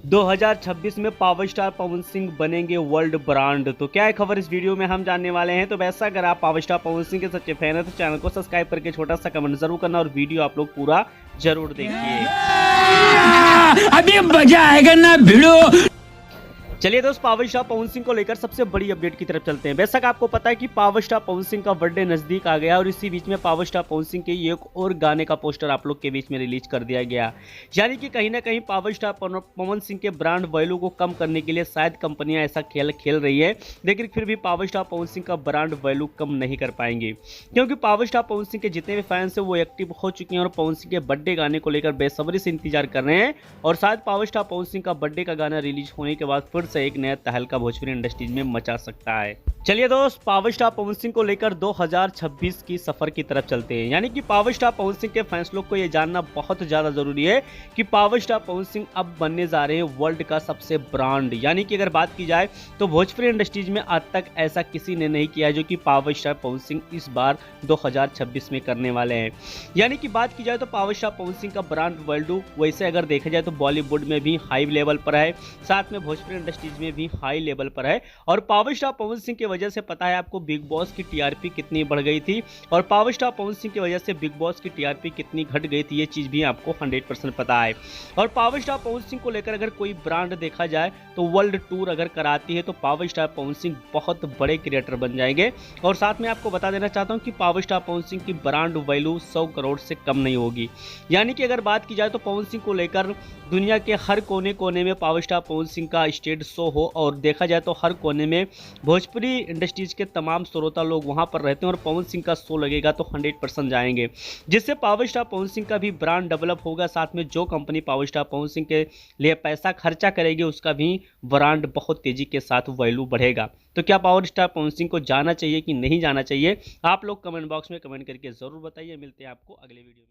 2026 में power star Pawan Singh बनेंगे world brand. तो क्या है खबर, इस वीडियो में हम जानने वाले हैं। तो वैसा अगर आप पावर स्टार पवन सिंह के सच्चे फैन हैं तो चैनल को सब्सक्राइब करके छोटा सा कमेंट जरूर करना और वीडियो आप लोग पूरा जरूर देखिए। अभी मजा आएगा ना भिड़ो। चलिए दोस्त, पावर स्टार पवन सिंह को लेकर सबसे बड़ी अपडेट की तरफ चलते हैं। बेशक आपको पता है कि पावर स्टार पवन सिंह का बर्थडे नजदीक आ गया और इसी बीच में पावर स्टार पवन सिंह के एक और गाने का पोस्टर आप लोग के बीच में रिलीज कर दिया गया। यानी कि कहीं ना कहीं पावर स्टार पवन सिंह के ब्रांड वैल्यू को कम करने के लिए शायद कंपनियां ऐसा खेल खेल रही है, लेकिन फिर भी पावर स्टार पवन सिंह का ब्रांड वैल्यू कम नहीं कर पाएंगे, क्योंकि पावर स्टार पवन सिंह के जितने भी फैंस हैं वो एक्टिव हो चुके हैं और पवन सिंह के बर्थडे गाने को लेकर बेसब्री से इंतजार कर रहे हैं। और शायद पावर स्टार पवन सिंह का बर्थडे का गाना रिलीज होने के बाद फिर से एक नया तहलका भोजपुरी इंडस्ट्रीज में मचा सकता है। चलिए दोस्त, पावर स्टार पवन सिंह को लेकर 2026 की सफर की तरफ चलते हैं। यानी कि पावर स्टार पवन सिंह के फैंस लोग को यह जानना बहुत ज्यादा जरूरी है कि पावर स्टार पवन सिंह अब बनने जा रहे हैं वर्ल्ड का सबसे ब्रांड। यानी कि अगर बात की जाए तो भोजपुरी इंडस्ट्रीज में आज तक ऐसा किसी ने नहीं किया जो कि पावर स्टार पवन सिंह इस बार 2026 में करने वाले हैं। यानी कि बात की जाए तो पावर स्टार पवन सिंह का ब्रांड वैल्यू वैसे अगर देखा जाए तो बॉलीवुड में भी हाई लेवल पर है, साथ में भोजपुरी इंडस्ट्रीज में भी हाई लेवल पर है। और पावर स्टार पवन सिंह की वजह से पता है आपको बिग बॉस की टीआरपी कितनी बढ़ गई थी और पावर स्टार पवन सिंह की वजह से बिग बॉस की टीआरपी कितनी घट गई थी, ये चीज भी आपको 100% पता है। और पावर स्टार पवन सिंह को लेकर अगर कोई ब्रांड देखा जाए तो वर्ल्ड टूर अगर कराती है तो पावर स्टार पवन सिंह बहुत बड़े क्रिएटर बन जाएंगे। और साथ में आपको बता देना चाहता हूं कि पावर स्टार पवन सिंह की ब्रांड वैल्यू 100 करोड़ से कम नहीं होगी। यानी कि अगर बात की जाए तो पवन सिंह को लेकर दुनिया के हर कोने कोने में पावर स्टार पवन सिंह का स्टेज शो हो और देखा जाए तो हर कोने में भोजपुरी इंडस्ट्रीज के तमाम श्रोता लोग वहां पर रहते हैं और पवन सिंह का शो लगेगा तो 100% जाएंगे, जिससे पावर स्टार पवन सिंह का भी ब्रांड डेवलप होगा। साथ में जो company power star Pawan Singh के लिए पैसा खर्चा करेगी उसका भी ब्रांड बहुत तेजी के साथ वैल्यू बढ़ेगा। तो क्या पावर स्टार पवन सिंह को जाना चाहिए कि नहीं जाना चाहिए, आप लोग कमेंट बॉक्स में कमेंट करके जरूर बताइए। मिलते हैं आपको अगले वीडियो में।